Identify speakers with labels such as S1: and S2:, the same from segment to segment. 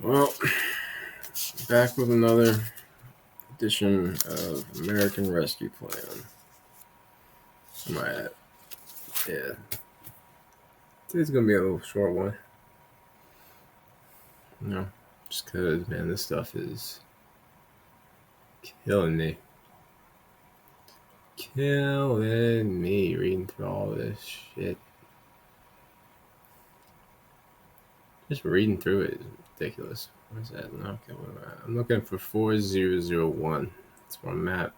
S1: Well, back with another edition of American Rescue Plan. Am I at? Yeah. Today's gonna be a little short one. Just cause, man, this stuff is killing me. Killing me reading through all this shit. Just reading through it is ridiculous. Where's that? No, okay, I'm looking for 4001. That's where I'm at.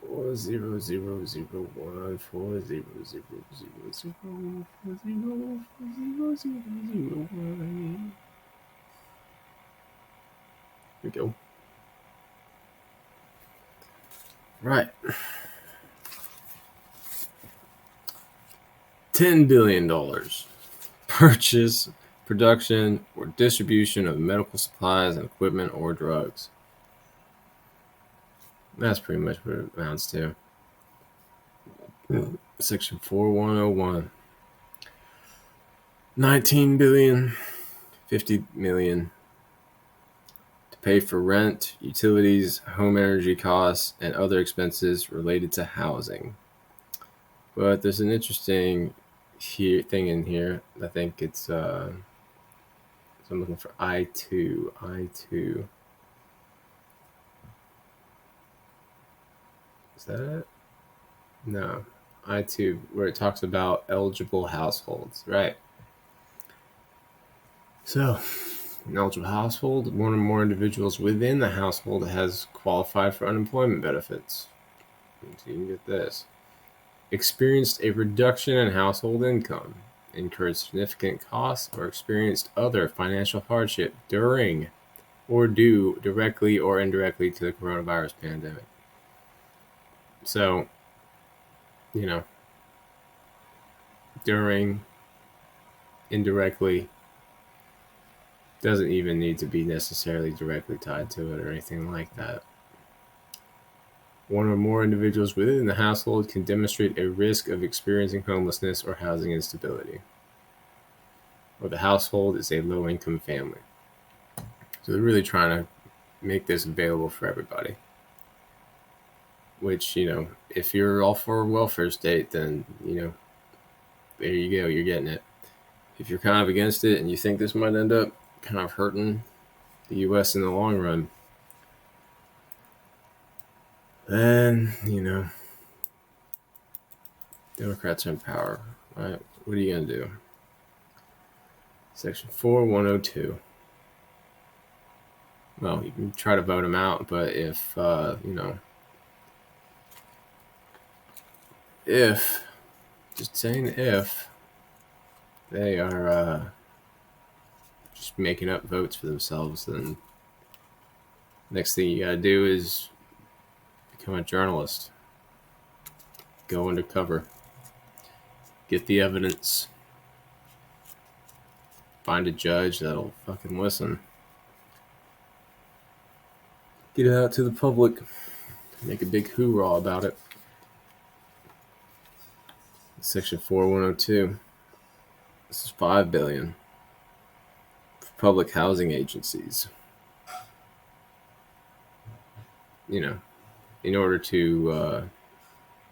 S1: 40001 40000 Here we go. Right. $10 billion. Purchase, production, or distribution of medical supplies and equipment or drugs. That's pretty much what it amounts to. Section 4101. 19 billion, 50 million to pay for rent, utilities, home energy costs, and other expenses related to housing. But there's an interesting thing in here. I think it's so I'm looking for I2. Is that it? No. I2, where it talks about eligible households, right? So, an eligible household, one or more individuals within the household has qualified for unemployment benefits. So you can get this. Experienced a reduction in household income, incurred significant costs, or experienced other financial hardship during or due directly or indirectly to the coronavirus pandemic. So, during, indirectly, doesn't even need to be necessarily directly tied to it or anything like that. One or more individuals within the household can demonstrate a risk of experiencing homelessness or housing instability, or the household is a low-income family. So they're really trying to make this available for everybody. Which, if you're all for a welfare state, then, there you go, you're getting it. If you're kind of against it and you think this might end up kind of hurting the U.S. in the long run, then, Democrats are in power, right? What are you going to do? Section 4102. Well, you can try to vote them out, but if, just saying if, they are just making up votes for themselves, then next thing you gotta do is become a journalist. Go undercover. Get the evidence. Find a judge that'll fucking listen. Get it out to the public. Make a big hoorah about it. Section 4102. This is $5 billion for public housing agencies. In order to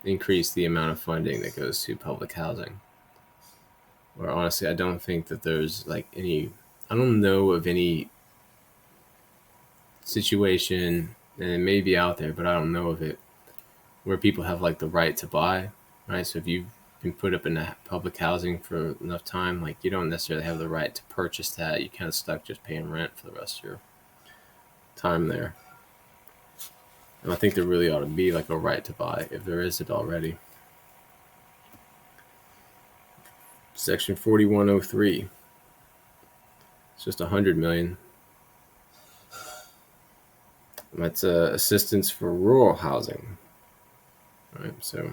S1: increase the amount of funding that goes to public housing. Or honestly, I don't think that there's I don't know of any situation, and it may be out there, but I don't know of it, where people have the right to buy, right? So if you've been put up in public housing for enough time, you don't necessarily have the right to purchase that. You're kind of stuck just paying rent for the rest of your time there. And I think there really ought to be a right to buy, if there isn't already. Section 4103. It's just $100 million. That's assistance for rural housing. All right, so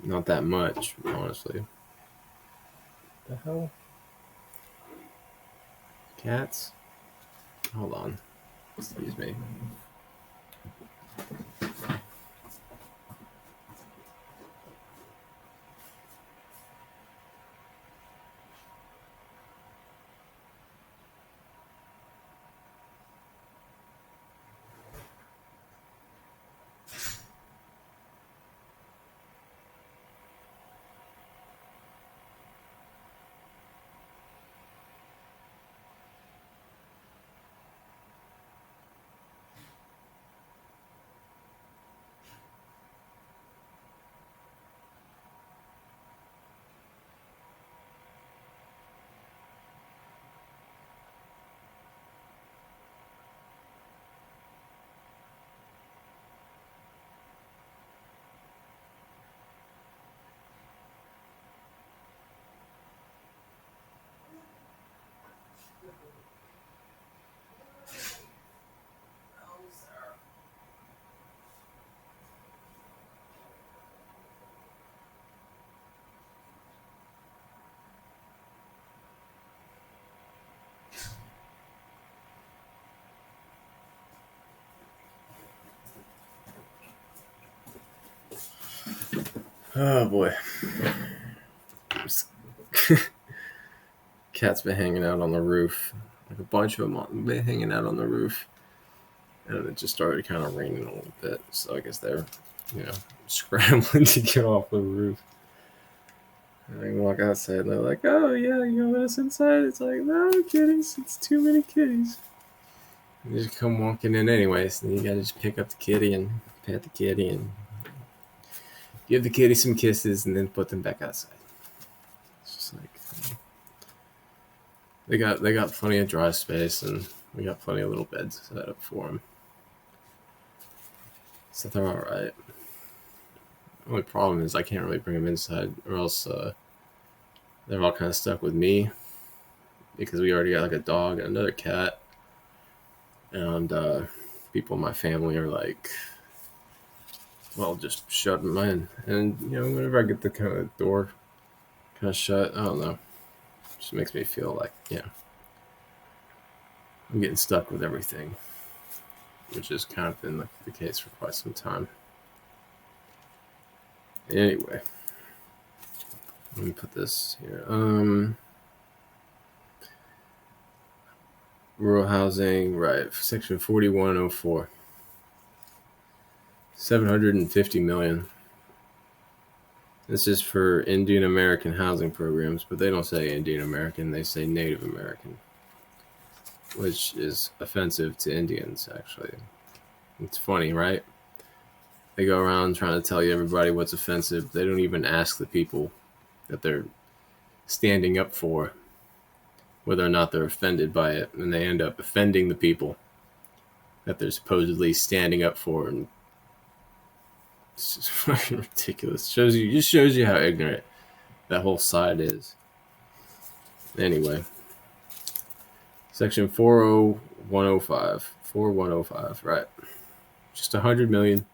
S1: not that much, honestly. The hell? Cats? Hold on. Excuse me. Oh boy. Cat's been hanging out on the roof. Like a bunch of them been hanging out on the roof. And it just started kind of raining a little bit. So I guess they're, scrambling to get off the roof. And I walk outside and they're like, oh yeah, you want us inside? It's like, no kitties, it's too many kitties. And you just come walking in anyways, and you gotta just pick up the kitty and pet the kitty and give the kitty some kisses and then put them back outside. It's just like they got plenty of dry space and we got plenty of little beds set up for them. So they're all right. The only problem is I can't really bring them inside, or else they're all kind of stuck with me because we already got like a dog and another cat, and people in my family are like, well, just shut them in. And whenever I get the kind of door kind of shut, I don't know, it just makes me feel like I'm getting stuck with everything, which has kind of been the case for quite some time. Anyway, let me put this here. Rural housing, right? Section 4104. 750 million. This is for Indian American housing programs, but they don't say Indian American, they say Native American, which is offensive to Indians, actually. It's funny, right? They go around trying to tell everybody what's offensive. They don't even ask the people that they're standing up for whether or not they're offended by it, and they end up offending the people that they're supposedly standing up for. And it's just fucking ridiculous. Shows you how ignorant that whole side is. Anyway, section 40105, 4105, right? Just 100 million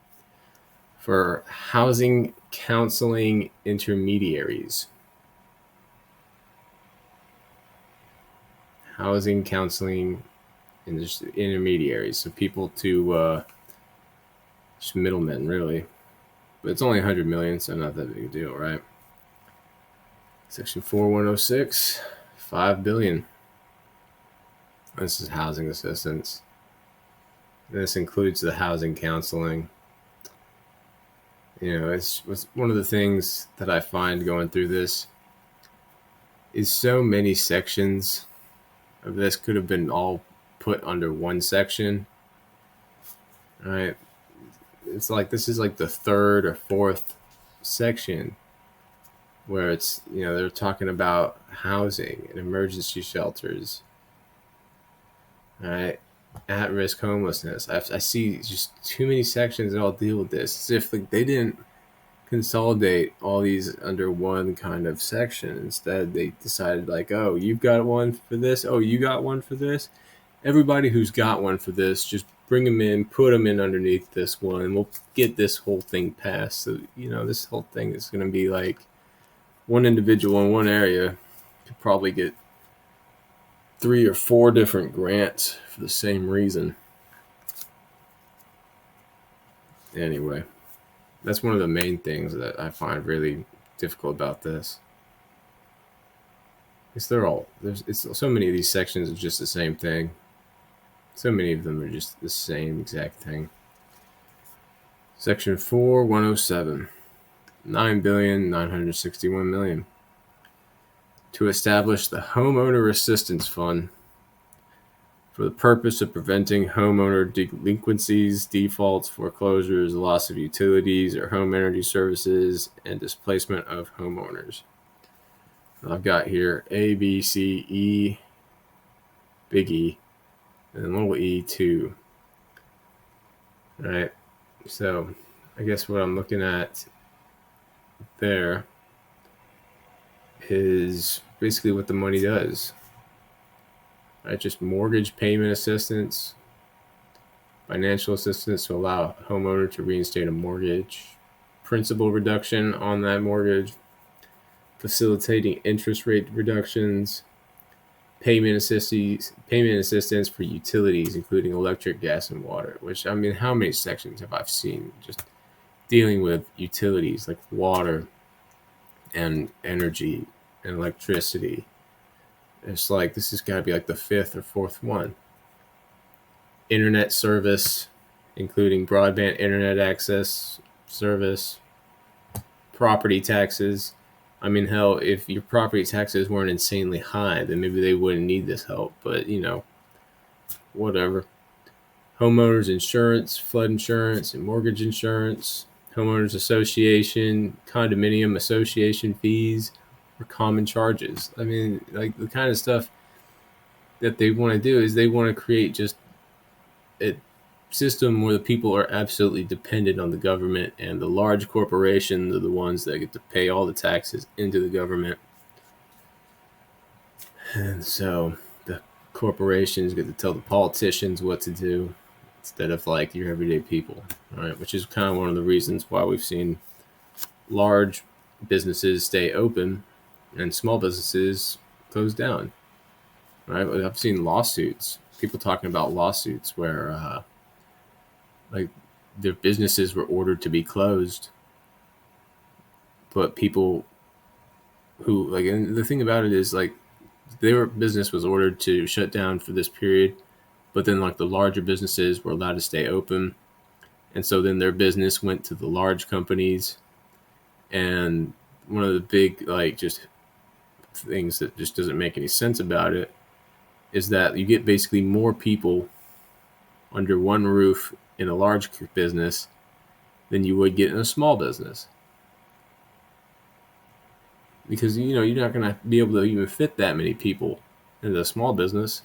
S1: for housing counseling intermediaries. Housing counseling intermediaries, so people to just middlemen, really. But it's only 100 million, so not that big a deal, right? Section 4106, 5 billion. This is housing assistance. This includes the housing counseling. It's one of the things that I find going through this is so many sections of this could have been all put under one section. Right? It's like this is like the third or fourth section where it's they're talking about housing and emergency shelters, right? At-risk homelessness. I see just too many sections that all deal with this. As if like they didn't consolidate all these under one kind of section. Instead, they decided like, oh, you've got one for this. Oh, you got one for this. Everybody who's got one for this, just bring them in, put them in underneath this one, and we'll get this whole thing passed. So, this whole thing is going to be like one individual in one area could probably get 3 or 4 different grants for the same reason. Anyway, that's one of the main things that I find really difficult about this. It's so many of these sections are just the same thing. So many of them are just the same exact thing. Section 4107, 9,961,000,000 to establish the Homeowner Assistance Fund for the purpose of preventing homeowner delinquencies, defaults, foreclosures, loss of utilities or home energy services, and displacement of homeowners. I've got here A, B, C, E, big E, and little e2. All right, so I guess what I'm looking at there is basically what the money does. Right, just mortgage payment assistance, financial assistance to allow a homeowner to reinstate a mortgage, principal reduction on that mortgage, facilitating interest rate reductions, payment assistance for utilities, including electric, gas, and water. Which, I mean, how many sections have I seen just dealing with utilities like water and energy and electricity. It's like this has got to be like the fifth or fourth one. Internet service, including broadband internet access service, property taxes. I mean, hell, if your property taxes weren't insanely high, then maybe they wouldn't need this help. But, whatever. Homeowners insurance, flood insurance, and mortgage insurance, homeowners association, condominium association fees, or common charges. I mean, like the kind of stuff that they want to do is they want to create just a system where the people are absolutely dependent on the government, and the large corporations are the ones that get to pay all the taxes into the government. And so the corporations get to tell the politicians what to do instead of like your everyday people, right? Which is kind of one of the reasons why we've seen large businesses stay open and small businesses close down, right? I've seen lawsuits, people talking about lawsuits where like their businesses were ordered to be closed, but people who like, and the thing about it is like their business was ordered to shut down for this period, but then like the larger businesses were allowed to stay open, and so then their business went to the large companies. And one of the big like just things that just doesn't make any sense about it is that you get basically more people under one roof in a large business than you would get in a small business, because you're not going to be able to even fit that many people into a small business.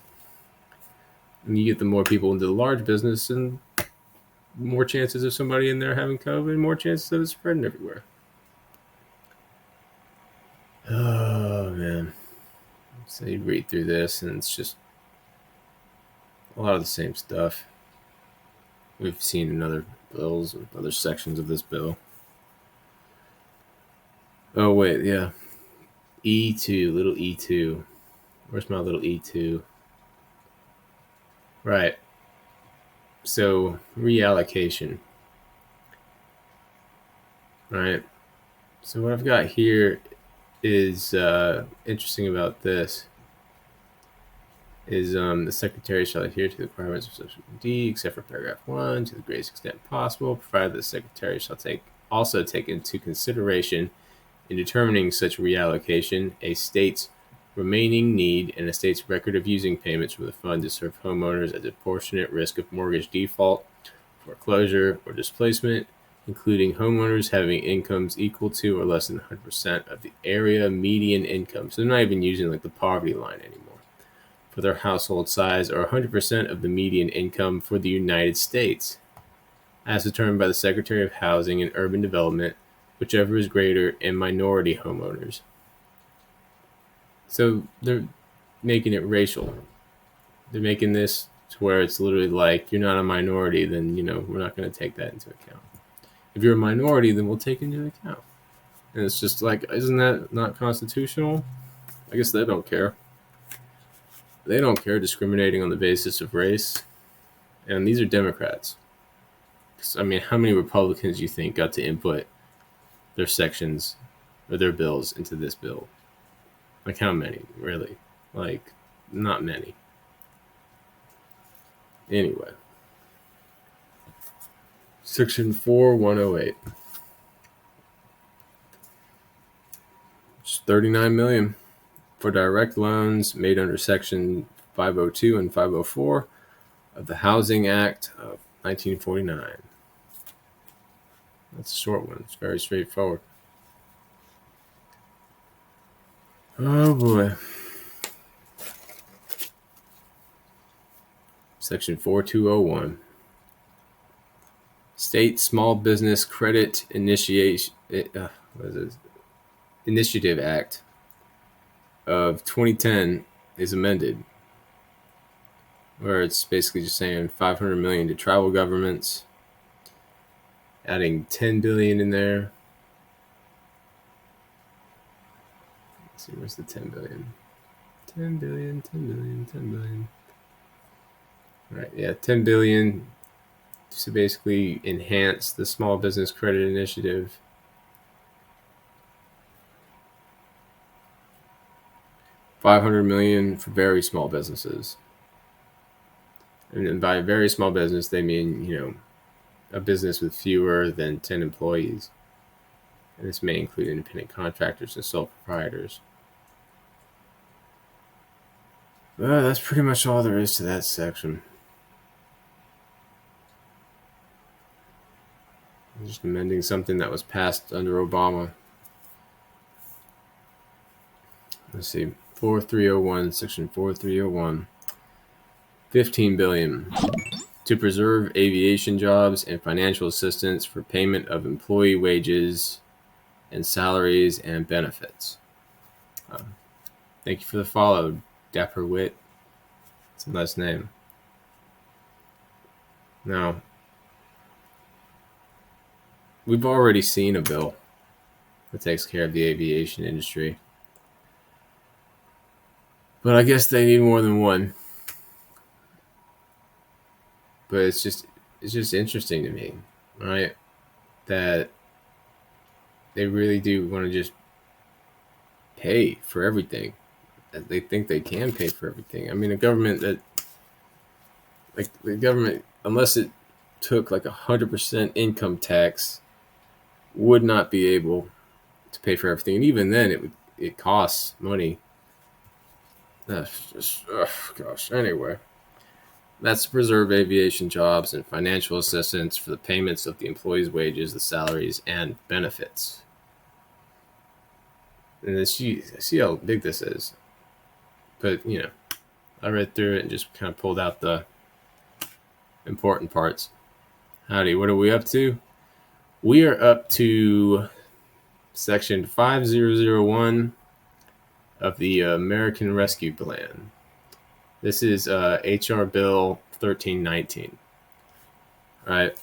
S1: And you get the more people into the large business, and more chances of somebody in there having COVID, more chances of it spreading everywhere. Oh man. So you read through this and it's just a lot of the same stuff we've seen in other bills and other sections of this bill. Oh wait, yeah. E2, little E2. Where's my little E2? Right. So reallocation. Right. So what I've got here is interesting about this is the Secretary shall adhere to the requirements of Section D, except for paragraph 1, to the greatest extent possible, provided the Secretary shall also take into consideration in determining such reallocation a state's remaining need and a state's record of using payments from the fund to serve homeowners at a proportionate risk of mortgage default, foreclosure, or displacement, including homeowners having incomes equal to or less than 100% of the area median income. So they're not even using like the poverty line anymore for their household size, or 100% of the median income for the United States, as determined by the Secretary of Housing and Urban Development, whichever is greater, and minority homeowners. So they're making it racial. They're making this to where it's literally like, you're not a minority, then we're not going to take that into account. If you're a minority, then we'll take it into account. And it's just like, isn't that not constitutional? I guess they don't care. They don't care discriminating on the basis of race. And these are Democrats. I mean, how many Republicans do you think got to input their sections or their bills into this bill? Like, how many, really? Like, not many. Anyway. Section 4108. It's $39 million for direct loans made under Section 502 and 504 of the Housing Act of 1949. That's a short one. It's very straightforward. Oh boy. Section 4201. State Small Business Credit Initiative Act of 2010 is amended, where it's basically just saying $500 million to tribal governments, adding $10 billion in there. Let's see, where's the $10 billion? 10 billion, 10 billion, 10 billion. Right, yeah, $10 billion to basically enhance the small business credit initiative. $500 million for very small businesses. And by very small business, they mean, a business with fewer than 10 employees. And this may include independent contractors and sole proprietors. Well, that's pretty much all there is to that section. I'm just amending something that was passed under Obama. Let's see, 4301, section 4301. $15 billion to preserve aviation jobs and financial assistance for payment of employee wages and salaries and benefits. Thank you for the follow, Dapper Wit. It's a nice name. Now, we've already seen a bill that takes care of the aviation industry, but I guess they need more than one. But it's just interesting to me, right? That they really do want to just pay for everything. They think they can pay for everything. I mean, the government, unless it took like 100% income tax, would not be able to pay for everything. And even then, it costs money. That's just, gosh. Anyway, that's to preserve aviation jobs and financial assistance for the payments of the employees' wages, the salaries, and benefits. And see how big this is. But, I read through it and just kind of pulled out the important parts. Howdy, what are we up to? We are up to section 5001 of the American Rescue Plan. This is HR Bill 1319. All right.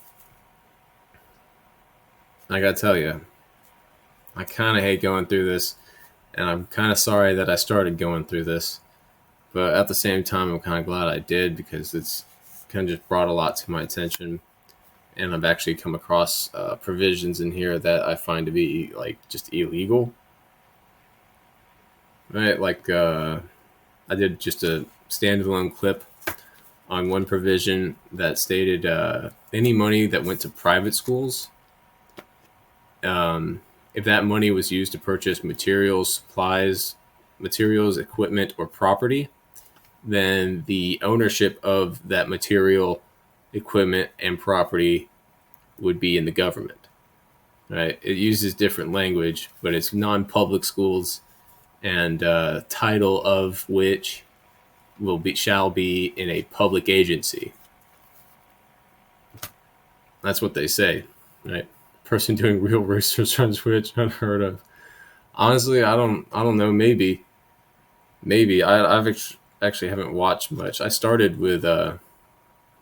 S1: I gotta tell you, I kind of hate going through this, and I'm kind of sorry that I started going through this. But at the same time, I'm kind of glad I did, because it's kind of just brought a lot to my attention. And I've actually come across provisions in here that I find to be like just illegal. Right? Like I did just a standalone clip on one provision that stated any money that went to private schools, if that money was used to purchase materials, equipment, or property, then the ownership of that material, equipment, and property would be in the government. Right? It uses different language, but it's non-public schools, and title of which shall be in a public agency. That's what they say, right? Person doing real research on Twitch, unheard of. Honestly, I don't know. Maybe. I've actually haven't watched much. I started with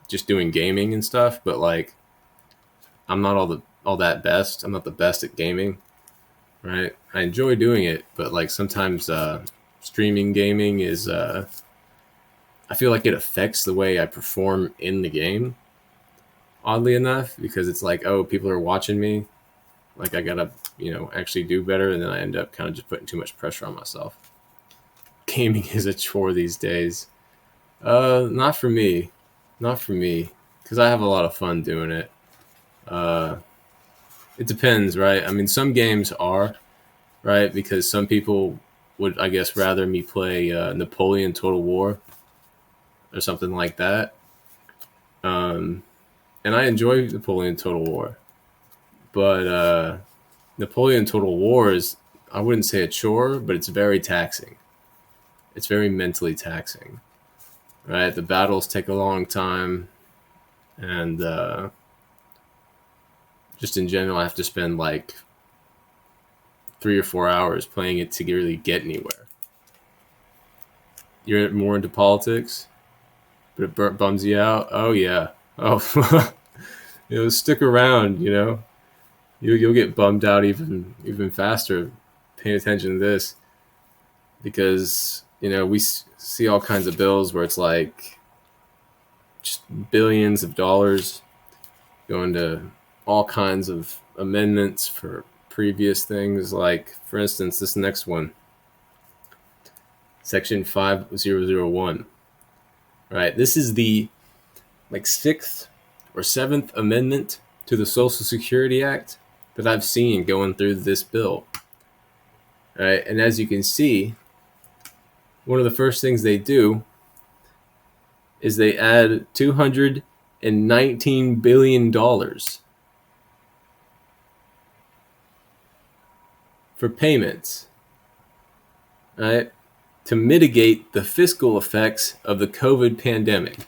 S1: just doing gaming and stuff, but like I'm not all that best. I'm not the best at gaming, right? I enjoy doing it, but like sometimes streaming gaming is I feel like it affects the way I perform in the game, oddly enough, because it's like, oh, people are watching me, like I gotta actually do better, and then I end up kind of just putting too much pressure on myself. Gaming is a chore these days. Not for me, because I have a lot of fun doing it. It depends, right? I mean, some games are, right, because some people would, I guess, rather me play Napoleon Total War or something like that. And I enjoy Napoleon Total War, but Napoleon Total War is, I wouldn't say a chore, but it's very taxing. It's very mentally taxing, right? The battles take a long time, and just in general, I have to spend like 3 or 4 hours playing it to really get anywhere. You're more into politics, but it bums you out. Oh yeah. Oh, stick around. You'll get bummed out even faster paying attention to this, because we see all kinds of bills where it's like just billions of dollars, go into all kinds of amendments for previous things. Like, for instance, this next one, Section 5001. Right, this is the sixth or seventh amendment to the Social Security Act that I've seen going through this bill. Right, and as you can see, one of the first things they do is they add $219 billion for payments, right, to mitigate the fiscal effects of the COVID pandemic.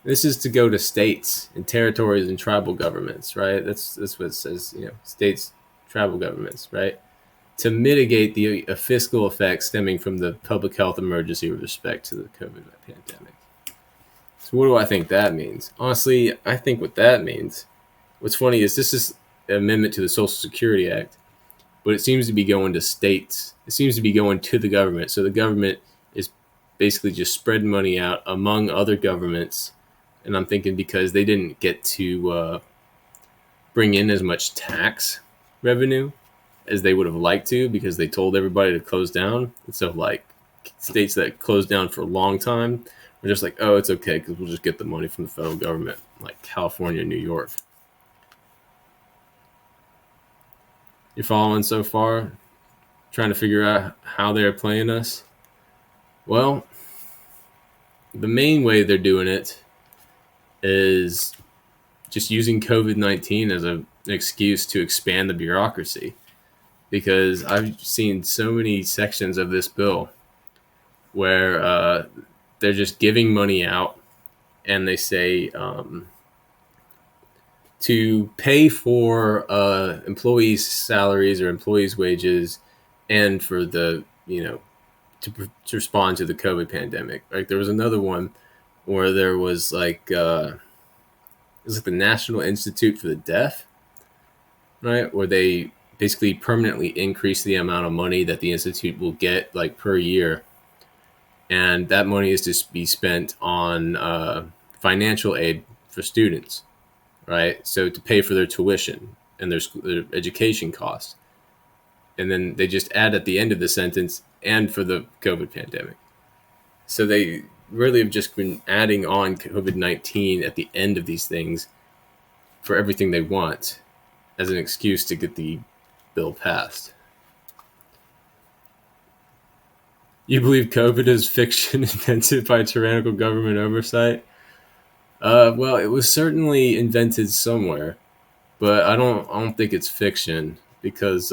S1: This is to go to states and territories and tribal governments, right? That's what it says, states, tribal governments, right? To mitigate the fiscal effects stemming from the public health emergency with respect to the COVID pandemic. So what do I think that means? Honestly, I think what that means, what's funny is this is an amendment to the Social Security Act, but it seems to be going to states. It seems to be going to the government. So the government is basically just spreading money out among other governments. And I'm thinking because they didn't get to bring in as much tax revenue as they would have liked to, because they told everybody to close down. And so like states that closed down for a long time were just like, oh, it's okay because we'll just get the money from the federal government, like California and New York. You following so far? Trying to figure out how they're playing us? Well, the main way they're doing it is just using COVID-19 as an excuse to expand the bureaucracy. Because I've seen so many sections of this bill where they're just giving money out, and they say to pay for employees' salaries or employees' wages, and for the to respond to the COVID pandemic. Like there was another one where there was it was like the National Institute for the Deaf, right? Where they basically permanently increase the amount of money that the institute will get like per year, and that money is to be spent on financial aid for students, right? So to pay for their tuition and their education costs, and then they just add at the end of the sentence, and for the COVID pandemic. So they really have just been adding on COVID-19 at the end of these things for everything they want as an excuse to get the bill passed. You believe COVID is fiction invented by tyrannical government oversight? Well, it was certainly invented somewhere, but I don't think it's fiction because,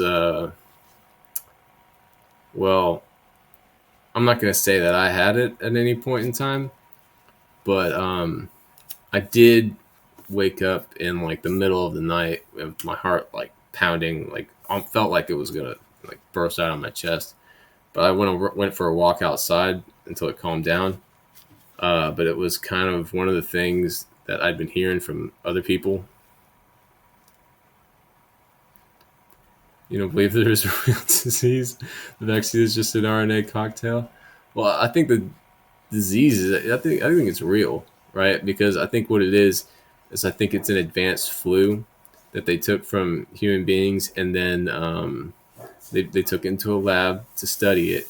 S1: well, I'm not going to say that I had it at any point in time, but I did wake up in like the middle of the night with my heart like pounding, like I felt like it was gonna like burst out of my chest. But I went for a walk outside until it calmed down. But it was kind of one of the things that I'd been hearing from other people. You don't believe there is a real disease? The vaccine is just an RNA cocktail? Well, I think the disease is, I think it's real, right? Because I think what it is I think it's an advanced flu that they took from human beings, and then they took into a lab to study it,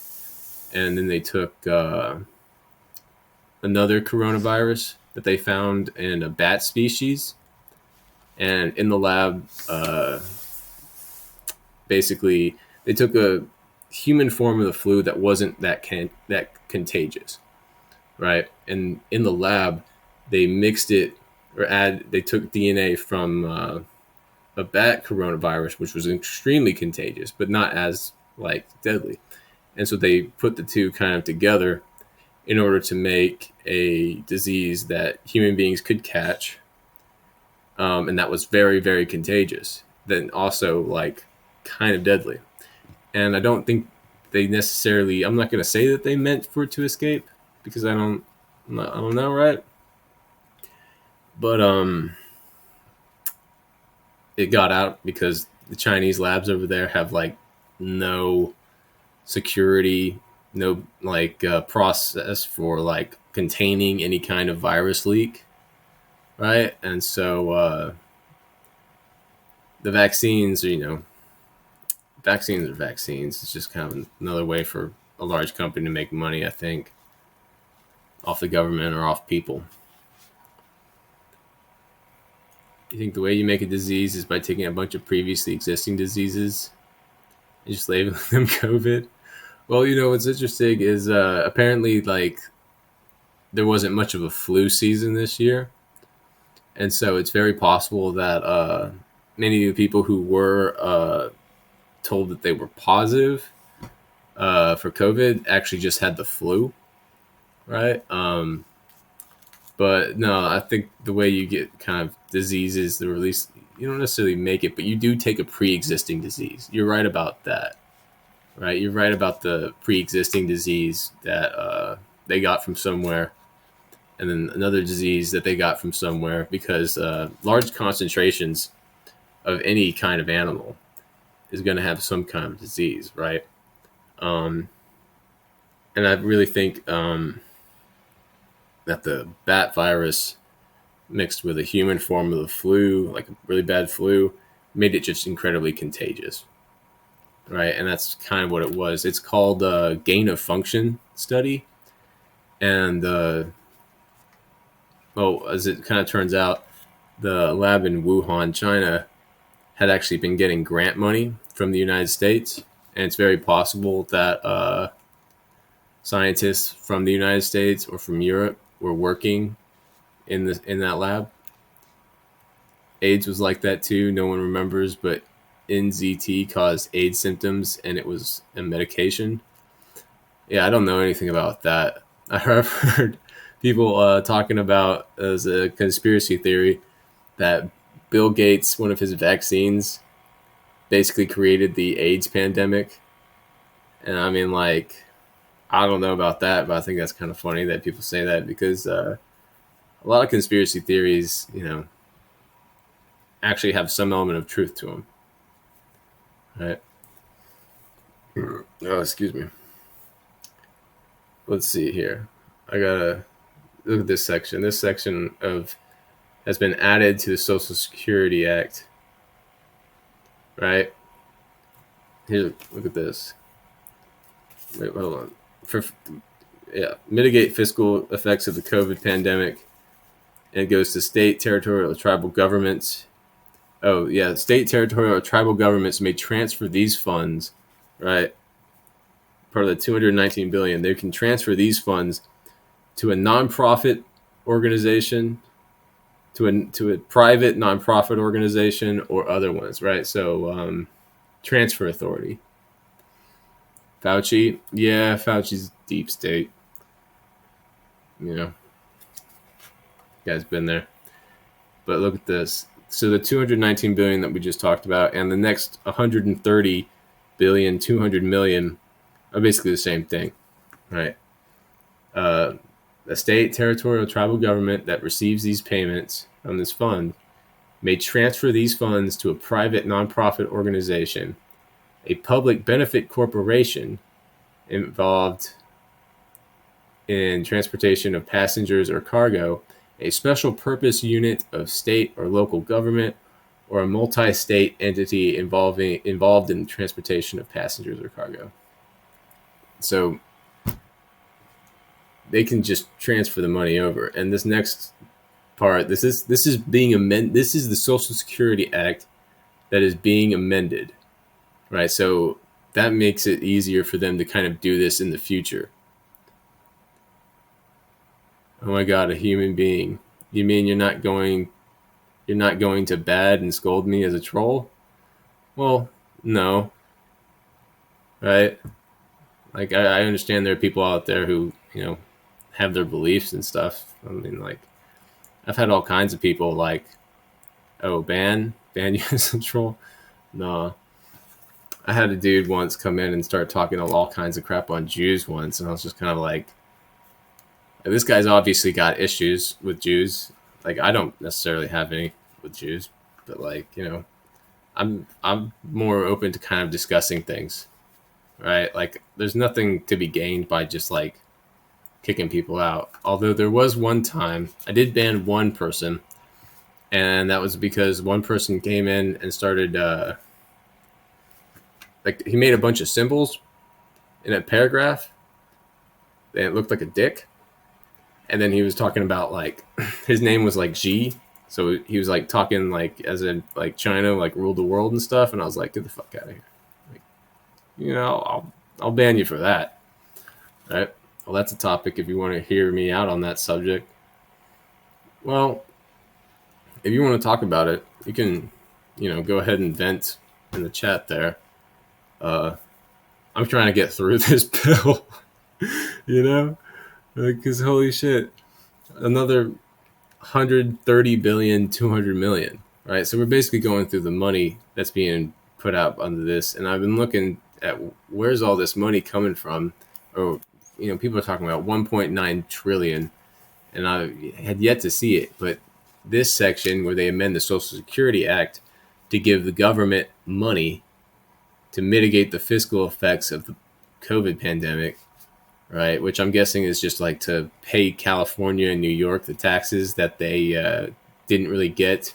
S1: and then they took another coronavirus that they found in a bat species, and in the lab, basically they took a human form of the flu that wasn't that contagious, right? And in the lab, they mixed it they took DNA from a bat coronavirus, which was extremely contagious, but not as like deadly. And so they put the two kind of together in order to make a disease that human beings could catch, and that was very, very contagious. Then also like kind of deadly. And I don't think they necessarily. I'm not going to say that they meant for it to escape because I don't know, right? But it got out because the Chinese labs over there have like no security, no like process for like containing any kind of virus leak, right? And so the vaccines are, vaccines are vaccines. It's just kind of another way for a large company to make money, I think, off the government or off people. You think the way you make a disease is by taking a bunch of previously existing diseases and just labeling them COVID? Well, what's interesting is apparently like there wasn't much of a flu season this year, and so it's very possible that many of the people who were told that they were positive for COVID actually just had the flu, right? But no, I think the way you get kind of diseases, the release, you don't necessarily make it, but you do take a pre-existing disease. You're right about that, right? You're right about the pre-existing disease that they got from somewhere, and then another disease that they got from somewhere, because large concentrations of any kind of animal is going to have some kind of disease, right? Um, and I really think that the bat virus mixed with a human form of the flu, like a really bad flu, made it just incredibly contagious, right? And that's kind of what it was. It's called gain of function study, and as it kind of turns out, the lab in Wuhan, China, had actually been getting grant money from the United States, and it's very possible that scientists from the United States or from Europe were working in that lab. AIDS was like that too. No one remembers, but NZT caused AIDS symptoms, and it was a medication. Yeah, I don't know anything about that. I've heard people talking about as a conspiracy theory that Bill Gates, one of his vaccines, basically created the AIDS pandemic. And I mean, like, I don't know about that, but I think that's kind of funny that people say that, because a lot of conspiracy theories, actually have some element of truth to them. Right? Oh, excuse me. Let's see here. I gotta look at this section. This section of has been added to the Social Security Act. Right? Here, look at this. Wait, hold on. Mitigate fiscal effects of the COVID pandemic. And it goes to state, territorial, tribal governments. Oh, yeah. State, territorial, or tribal governments may transfer these funds, right? Part of the $219 billion. They can transfer these funds to a nonprofit organization, to a private nonprofit organization, or other ones, right? So, transfer authority. Fauci, yeah, Fauci's deep state. Guy's been there. But look at this. So the 219 billion that we just talked about, and the next 130 billion, 200 million, are basically the same thing, right? The state, territorial, tribal government that receives these payments from this fund may transfer these funds to a private nonprofit organization, a public benefit corporation involved in transportation of passengers or cargo, a special purpose unit of state or local government, or a multi-state entity involved in the transportation of passengers or cargo. So they can just transfer the money over. And this next part, this is being amended. This is the Social Security Act that is being amended, right? So that makes it easier for them to kind of do this in the future. Oh my God, a human being. You mean you're not going to bad and scold me as a troll? Well, no. Right? Like, I understand there are people out there who, have their beliefs and stuff. I mean, like, I've had all kinds of people like, oh, ban you as a troll? No. I had a dude once come in and start talking all kinds of crap on Jews once, and I was just kind of like, this guy's obviously got issues with Jews. Like, I don't necessarily have any with Jews, but like, I'm more open to kind of discussing things, right? Like, there's nothing to be gained by just like kicking people out. Although there was one time I did ban one person And that was because one person came in and started like he made a bunch of symbols in a paragraph and it looked like a dick. And then he was talking about like his name was like G, so he was like talking like as in like China like ruled the world and stuff. And I was like, get the fuck out of here. Like, I'll ban you for that. All right. Well, that's a topic if you want to hear me out on that subject. Well, if you want to talk about it, you can, go ahead and vent in the chat there. I'm trying to get through this bill, because holy shit, another 130 billion, 200 million, right? So we're basically going through the money that's being put out under this. And I've been looking at where's all this money coming from, or, people are talking about 1.9 trillion, and I had yet to see it. But this section where they amend the Social Security Act to give the government money to mitigate the fiscal effects of the COVID pandemic, right? Which I'm guessing is just like to pay California and New York the taxes that they didn't really get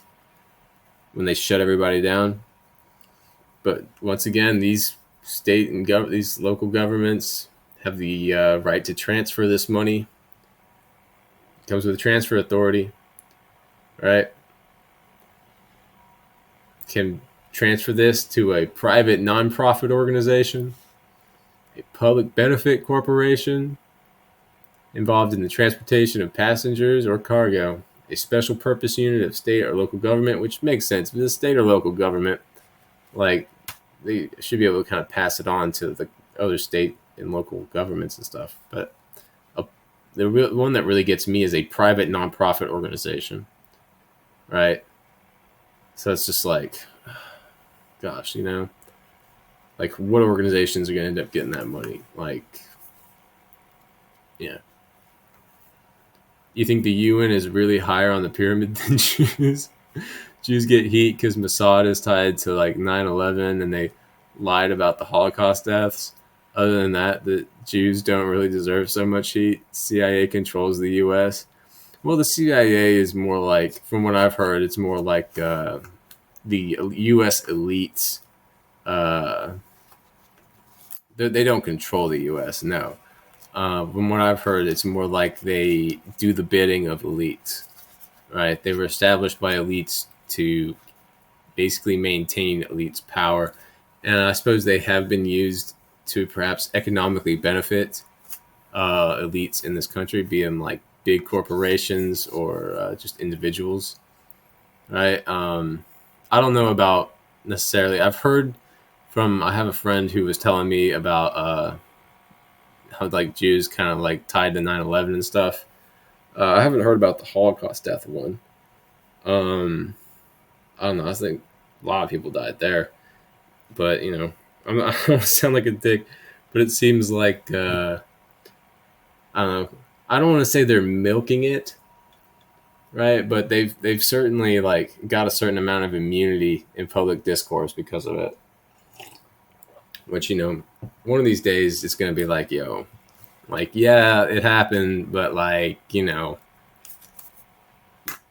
S1: when they shut everybody down. But once again, these state and these local governments have the right to transfer this money. It comes with a transfer authority, right? Can transfer this to a private nonprofit organization, a public benefit corporation involved in the transportation of passengers or cargo, a special purpose unit of state or local government, which makes sense. But the state or local government, like, they should be able to kind of pass it on to the other state and local governments and stuff. But the one that really gets me is a private nonprofit organization, right? So it's just like, gosh, like what organizations are going to end up getting that money? Like, yeah. You think the UN is really higher on the pyramid than Jews? Jews get heat because Mossad is tied to like 9/11 and they lied about the Holocaust deaths. Other than that, the Jews don't really deserve so much heat. CIA controls the U.S. Well, the CIA is more like, from what I've heard, it's more like the U.S. elites. They don't control the U.S., no. From what I've heard, it's more like they do the bidding of elites, right? They were established by elites to basically maintain elites' power. And I suppose they have been used to perhaps economically benefit elites in this country, be them like big corporations or just individuals, right? I don't know about necessarily. I've heard I have a friend who was telling me about how like Jews kind of like tied to 9/11 and stuff. I haven't heard about the Holocaust death one. I don't know. I think a lot of people died there, but I don't sound like a dick, but it seems like I don't know. I don't want to say they're milking it, right? But they've certainly like got a certain amount of immunity in public discourse because of it. Which one of these days it's gonna be like, yo, like yeah, it happened, but like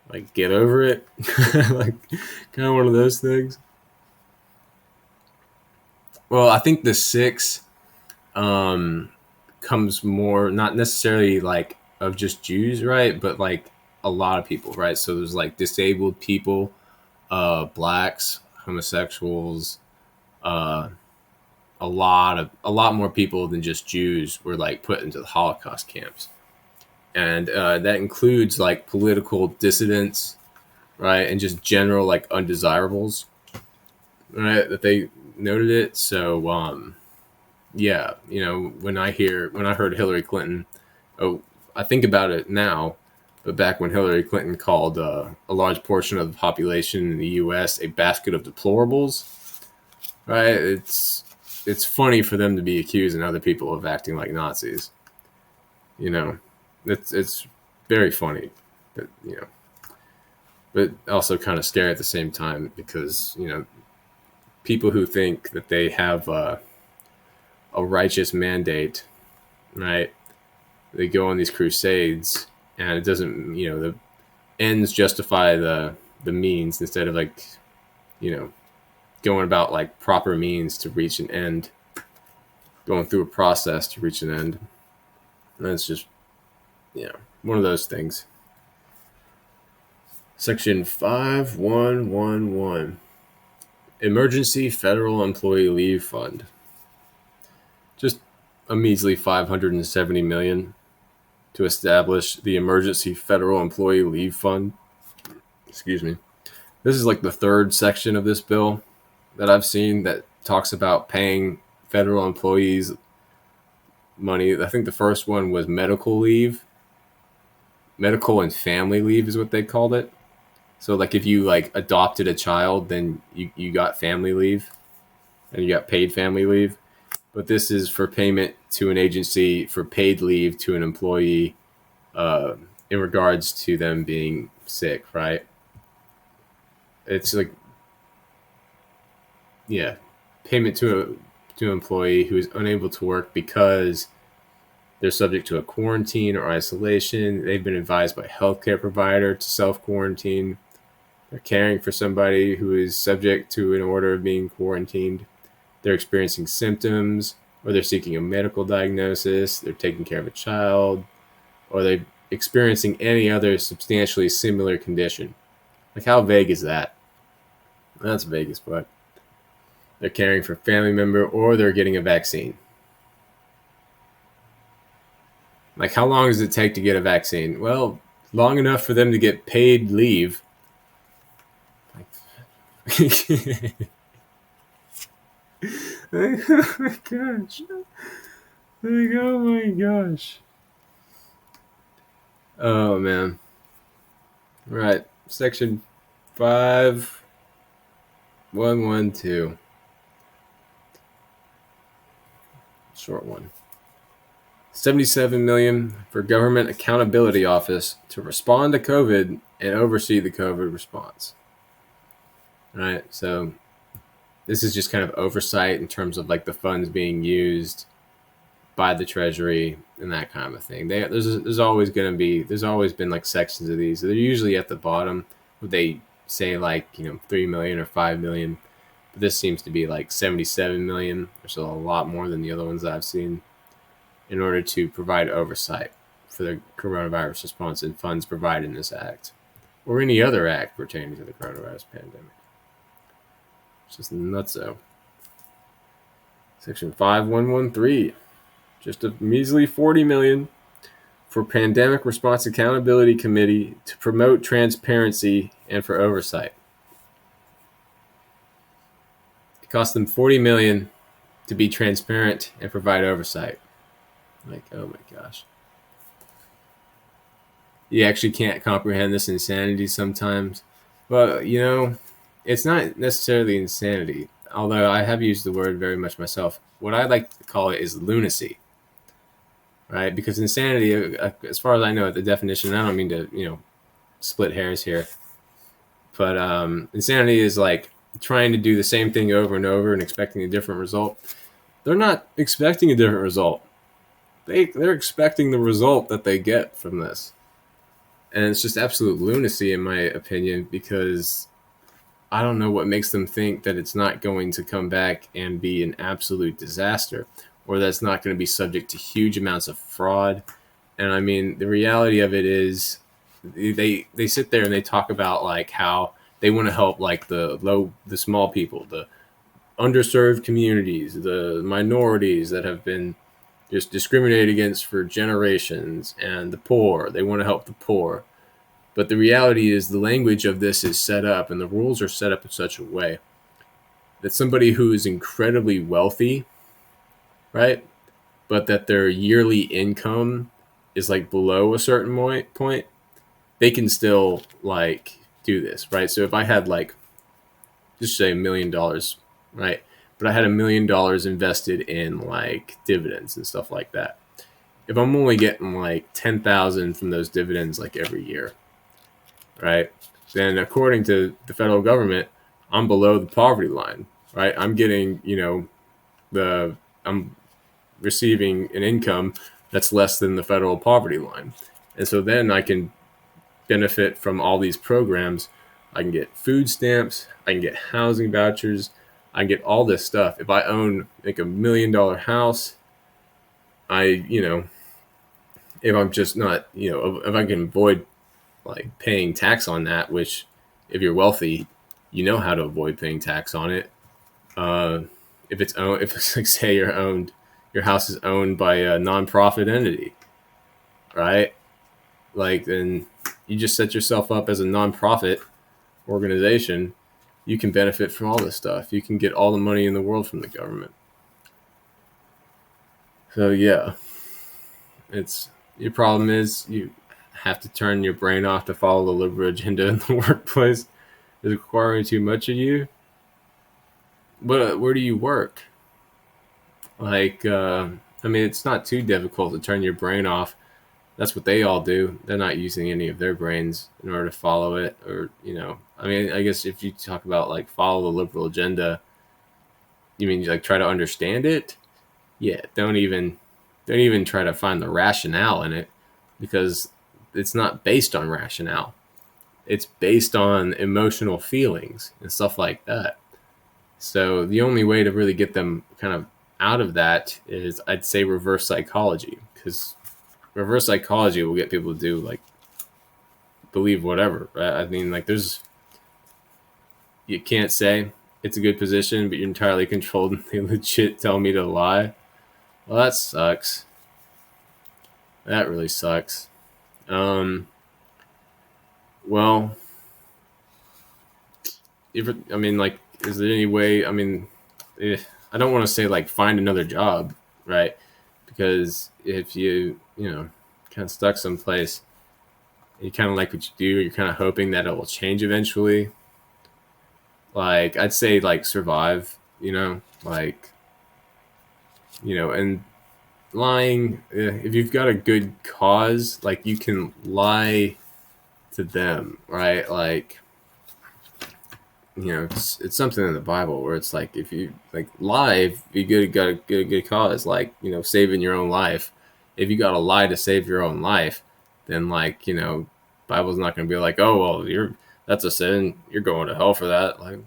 S1: like get over it, like kind of one of those things. Well, I think the 6 comes more not necessarily like of just Jews, right? But like a lot of people, right? So there's like disabled people, blacks, homosexuals, a lot more people than just Jews were like put into the Holocaust camps, and that includes like political dissidents, right, and just general like undesirables, right? That they noted it. So yeah, when I heard Hillary Clinton, oh, I think about it now, but back when Hillary Clinton called a large portion of the population in the U.S. a basket of deplorables, right? It's funny for them to be accusing other people of acting like Nazis. It's very funny, but but also kind of scary at the same time because people who think that they have a righteous mandate, right? They go on these crusades, and it doesn't, the ends justify the the means instead of like, going about like proper means to reach an end, going through a process to reach an end. And that's just, one of those things. Section 5111, Emergency Federal Employee Leave Fund. Just a measly $570 million to establish the Emergency Federal Employee Leave Fund. Excuse me. This is like the third section of this bill that I've seen that talks about paying federal employees money. I think the first one was medical leave. Medical and family leave is what they called it. So like if you like adopted a child, then you got family leave and you got paid family leave. But this is for payment to an agency for paid leave to an employee in regards to them being sick, right? It's like, payment to an employee who is unable to work because they're subject to a quarantine or isolation. They've been advised by a healthcare provider to self-quarantine. They're caring for somebody who is subject to an order of being quarantined. They're experiencing symptoms, or they're seeking a medical diagnosis. They're taking care of a child, or they're experiencing any other substantially similar condition. Like, how vague is that? That's vague as fuck. They're caring for a family member, or they're getting a vaccine. Like, how long does it take to get a vaccine? Well, long enough for them to get paid leave. Oh my gosh. Like, oh my gosh. Oh man. Right. Section 5112. Short one. $77 million for Government Accountability Office to respond to COVID and oversee the COVID response. All right, so this is just kind of oversight in terms of like the funds being used by the Treasury and that kind of thing. There's always been like sections of these. They're usually at the bottom. They say like 3 million or 5 million, but this seems to be like 77 million, which is a lot more than the other ones that I've seen, in order to provide oversight for the coronavirus response and funds provided in this act or any other act pertaining to the coronavirus pandemic. It's just nutso. Section 5113, just a measly 40 million for Pandemic Response Accountability Committee to promote transparency and for oversight. It cost them 40 million to be transparent and provide oversight. Like, oh my gosh. You actually can't comprehend this insanity sometimes. Well, it's not necessarily insanity, although I have used the word very much myself. What I like to call it is lunacy, right? Because insanity, as far as I know, the definition, I don't mean to, split hairs here, but insanity is like trying to do the same thing over and over and expecting a different result. They're not expecting a different result. They're expecting the result that they get from this. And it's just absolute lunacy, in my opinion, because I don't know what makes them think that it's not going to come back and be an absolute disaster, or that's not going to be subject to huge amounts of fraud. And I mean, the reality of it is they sit there and they talk about like how they want to help like the small people, the underserved communities, the minorities that have been just discriminated against for generations, and the poor. They want to help the poor. But the reality is the language of this is set up and the rules are set up in such a way that somebody who is incredibly wealthy, right, but that their yearly income is like below a certain point, they can still like do this, right? So if I had like, just say $1 million, right? But I had $1 million invested in like dividends and stuff like that. If I'm only getting like 10,000 from those dividends like every year, right? Then according to the federal government, I'm below the poverty line, right? I'm getting, I'm receiving an income that's less than the federal poverty line. And so then I can benefit from all these programs I can get food stamps, I can get housing vouchers, I can get all this stuff. If I own like $1 million house, I, if I'm just not, if I can avoid like paying tax on that, which if you're wealthy, you know how to avoid paying tax on it. Uh, if it's like say your house is owned by a nonprofit entity, right? Like then you just set yourself up as a nonprofit organization. You can benefit from all this stuff. You can get all the money in the world from the government. So yeah, it's your problem is you have to turn your brain off to follow the liberal agenda in the workplace. Is requiring too much of you. But where do you work? Like, I mean, it's not too difficult to turn your brain off. That's what they all do. They're not using any of their brains in order to follow it, or I mean, I guess if you talk about like follow the liberal agenda, you mean like try to understand it? Yeah, don't even try to find the rationale in it, because it's not based on rationale. It's based on emotional feelings and stuff like that. So the only way to really get them kind of out of that is, I'd say, reverse psychology, because reverse psychology will get people to do like believe whatever. Right? I mean, like you can't say it's a good position, but you're entirely controlled and they legit tell me to lie. Well, that sucks. That really sucks. Well, I mean, like, is there any way? I mean, I don't want to say like find another job, right? Because if you kind of stuck someplace, you kind of like what you do, you're kind of hoping that it will change eventually. Like, I'd say like survive, like, and lying, if you've got a good cause, like you can lie to them, right? Like, it's something in the Bible where it's like, if you like lie, if you got a good cause, like, saving your own life. If you got to lie to save your own life, then like, Bible's not going to be like, oh, well, that's a sin. You're going to hell for that. Like,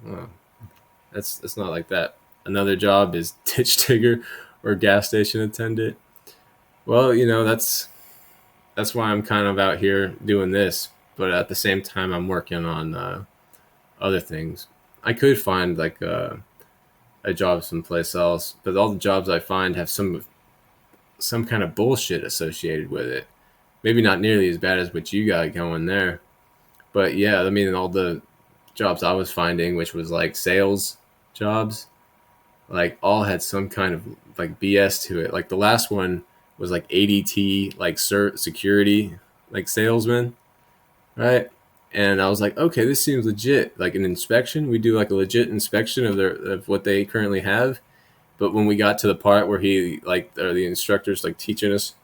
S1: it's not like that. Another job is ditch digger or gas station attendant. Well, that's why I'm kind of out here doing this. But at the same time, I'm working on other things. I could find like a job someplace else, but all the jobs I find have some kind of bullshit associated with it. Maybe not nearly as bad as what you got going there, but yeah, I mean, all the jobs I was finding, which was like sales jobs, like all had some kind of like BS to it. Like the last one was like ADT, like security, like salesman, right? And I was like, okay, this seems legit. Like an inspection, we do like a legit inspection of what they currently have. But when we got to the part where the instructor's like teaching us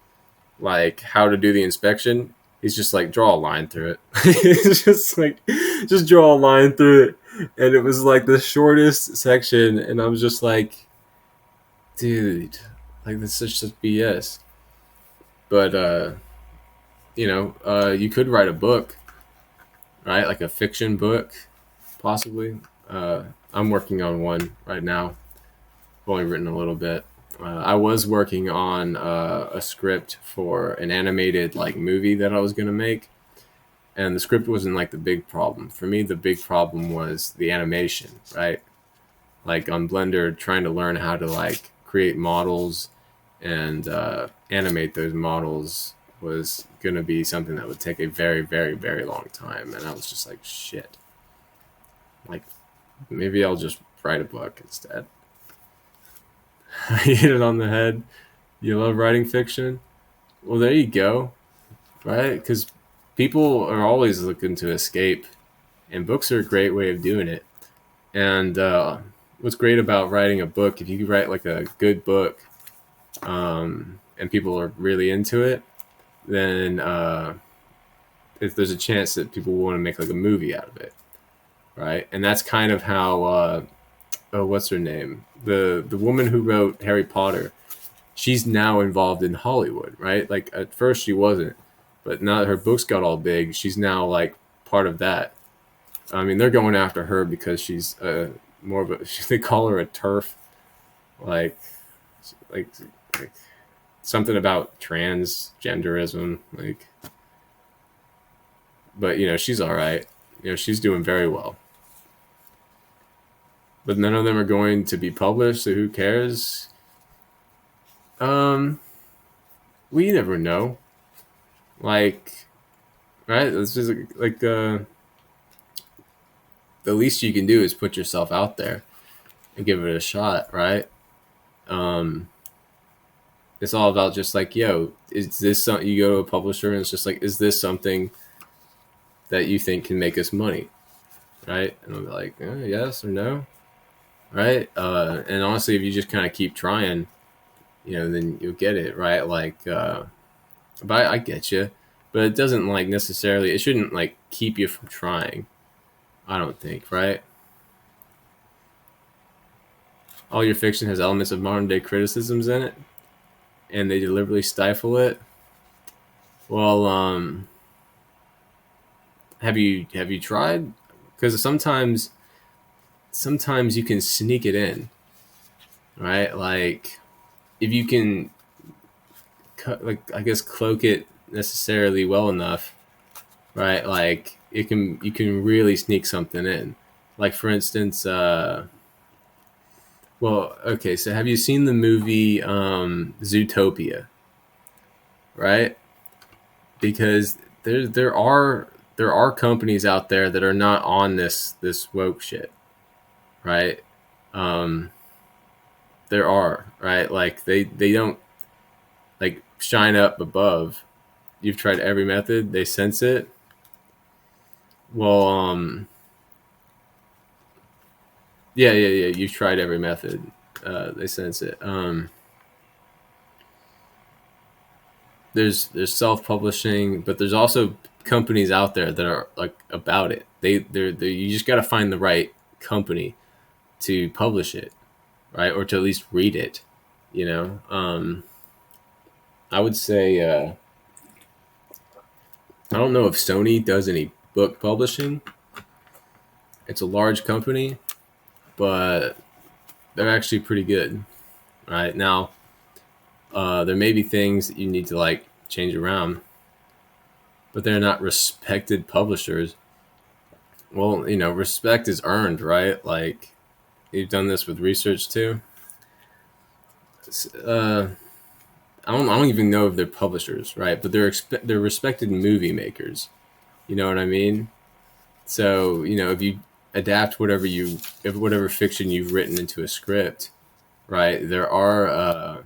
S1: like how to do the inspection, he's just like, draw a line through it. It's just like, just draw a line through it. And it was like the shortest section. And I was just like, dude, like this is just BS. But, you could write a book, right? Like a fiction book, possibly. I'm working on one right now. I've only written a little bit. I was working on a script for an animated like movie that I was gonna make, and the script wasn't like the big problem for me. The big problem was the animation, right? Like on Blender, trying to learn how to like create models and animate those models was gonna be something that would take a very, very, very long time, and I was just like, shit. Like, maybe I'll just write a book instead. I hit it on the head. You love writing fiction? Well, there you go, right? Because people are always looking to escape, and books are a great way of doing it. And what's great about writing a book, if you write like a good book, and people are really into it, then if there's a chance that people want to make like a movie out of it, right? And that's kind of how what's her name? The woman who wrote Harry Potter, she's now involved in Hollywood, right? Like at first she wasn't, but now that her books got all big, she's now like part of that. I mean, they're going after her because she's more of a. They call her a turf, like, like, like something about transgenderism, like. But she's all right. She's doing very well. But none of them are going to be published, so who cares? Um, we never know. Like, right? It's just like the least you can do is put yourself out there and give it a shot, right? Um, it's all about just like, yo, is this something? You go to a publisher and it's just like, is this something that you think can make us money, right? And I'll be like, yes or no, right? And honestly, if you just kind of keep trying, then you'll get it, right? Like, but I get you, but it doesn't like necessarily. It shouldn't like keep you from trying. I don't think, right? All your fiction has elements of modern day criticisms in it, and they deliberately stifle it. Well, have you tried? Because sometimes you can sneak it in, right? Like if you can, like I guess cloak it necessarily well enough, right? Like you can really sneak something in. Like for instance, well, okay, so have you seen the movie Zootopia? Right? Because there are companies out there that are not on this woke shit, right? Um, there are, right? Like they don't like shine up above. You've tried every method, they sense it. Well, yeah. You've tried every method, they sense it. There's self-publishing, but there's also companies out there that are like about it. They you just got to find the right company to publish it, right, or to at least read it. I would say I don't know if Sony does any book publishing. It's a large company, but they're actually pretty good. Right now, there may be things that you need to like change around, but they're not respected publishers. Well, respect is earned, right? Like you've done this with research too. Uh, I don't even know if they're publishers, right? But they're respected movie makers. You know what I mean? So if you adapt whatever fiction you've written into a script, right? There are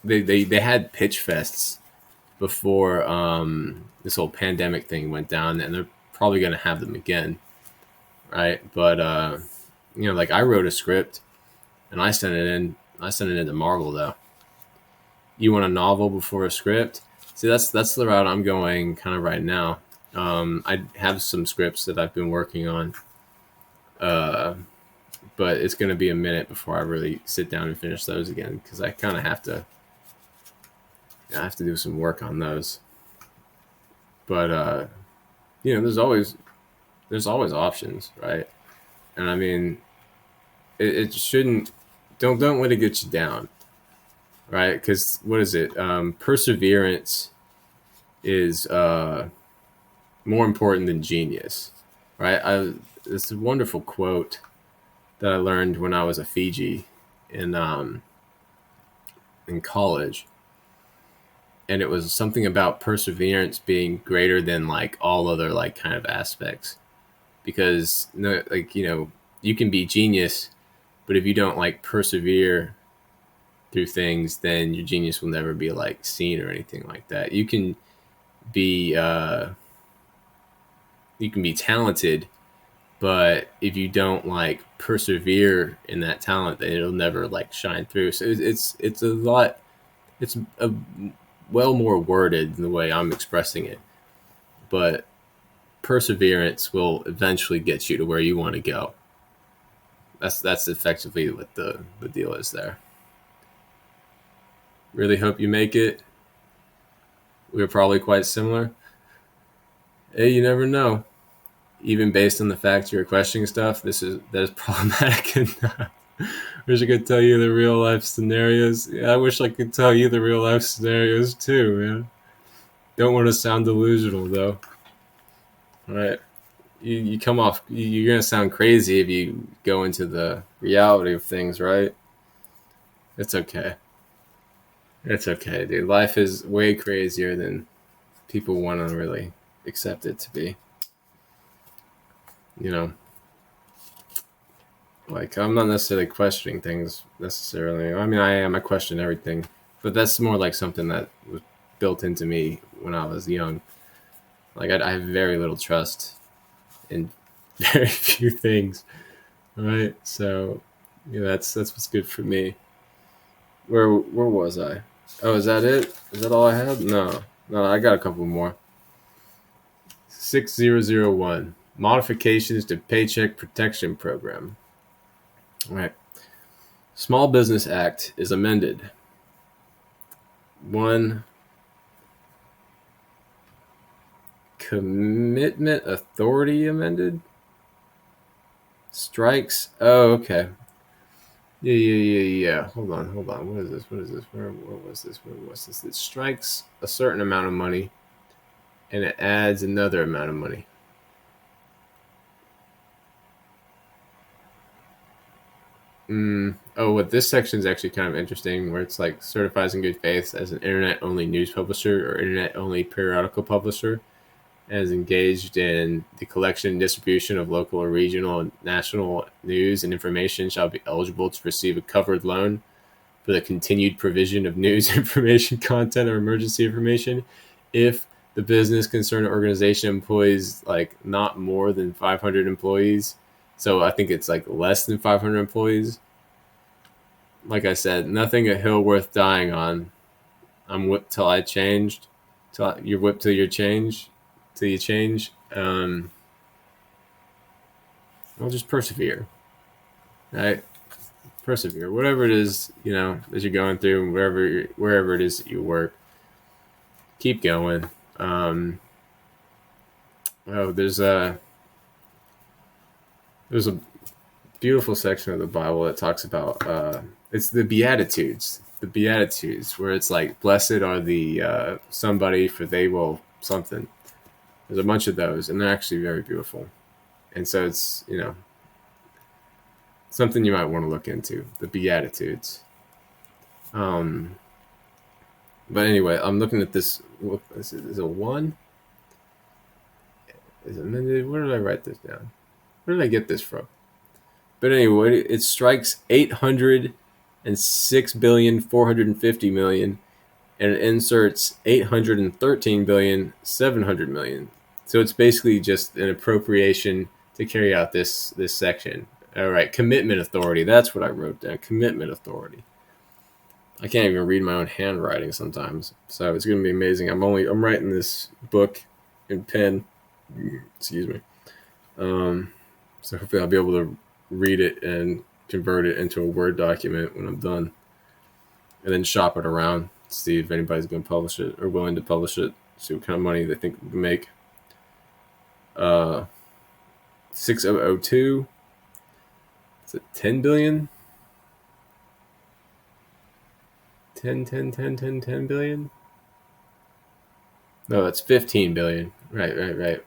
S1: they had pitch fests before this whole pandemic thing went down, and they're probably going to have them again, right? But like I wrote a script and I sent it in. I sent it into Marvel though. You want a novel before a script? See, that's the route I'm going kind of right now. I have some scripts that I've been working on, uh, but it's going to be a minute before I really sit down and finish those again because I kind of have to do some work on those. But there's always options, right? And I mean, it shouldn't don't let it get you down, right? Because what is it? Perseverance is more important than genius, right? It's a wonderful quote that I learned when I was a Fiji in college, and it was something about perseverance being greater than like all other like kind of aspects because no, like you can be genius, but if you don't like persevere through things, then your genius will never be like seen or anything like that. Be uh, you can be talented, but if you don't like persevere in that talent, then it'll never like shine through. So it's a lot. It's a well more worded than the way I'm expressing it, but perseverance will eventually get you to where you want to go. That's effectively what the deal is there. Really hope you make it. We're probably quite similar. Hey, you never know. even based on the fact you're questioning stuff, that is problematic enough. Wish I could tell you the real life scenarios. Yeah, I wish I could tell you the real life scenarios too, man. Don't want to sound delusional though. All right. You come off, you're going to sound crazy if you go into the reality of things, right? It's okay. It's okay, dude. Life is way crazier than people want to really accept it to be. You know, like, I'm not necessarily questioning things necessarily. I mean, I question everything, but that's more like something that was built into me when I was young. Like, I have very little trust in very few things, right? So, yeah, that's what's good for me. Where was I? Oh, is that it? Is that all I had? No, I got a couple more. 6001 modifications to Paycheck Protection Program. All right. Small Business Act is amended. 1. Commitment Authority amended. Strikes. Oh, okay. Yeah. Hold on. What is this? Where was this? It strikes a certain amount of money, and it adds another amount of money. Oh, what this section is actually kind of interesting, where it's like certifies in good faith as an internet-only news publisher or internet-only periodical publisher, and is engaged in the collection and distribution of local or regional and national news and information shall be eligible to receive a covered loan for the continued provision of news, information, content, or emergency information if the business, concern, or organization employs like not more than 500 employees. So I think it's like less than 500 employees. Like I said, nothing a hill worth dying on. I'm whipped till I changed. You're whipped till you change. I'll just persevere. Right? Persevere. Whatever it is, that you're going through, wherever it is that you work, keep going. There's a beautiful section of the Bible that talks about it's the Beatitudes. The Beatitudes, where it's like, blessed are the somebody, for they will something. There's a bunch of those, and they're actually very beautiful. And so it's, something you might want to look into, the Beatitudes. But anyway, I'm looking at this. Is it 1? Is it minute? Where did I write this down? Where did I get this from? But anyway, it strikes 806,450,000,000, and it inserts 813,700,000,000. So it's basically just an appropriation to carry out this section. All right, commitment authority. That's what I wrote down. Commitment authority. I can't even read my own handwriting sometimes, so it's going to be amazing. I'm writing this book in pen. Excuse me. So hopefully I'll be able to read it and convert it into a Word document when I'm done, and then shop it around, see if anybody's going to publish it or willing to publish it, see what kind of money they think we can make. 6002. Is it 10 billion? 10 billion? No, that's 15 billion. Right.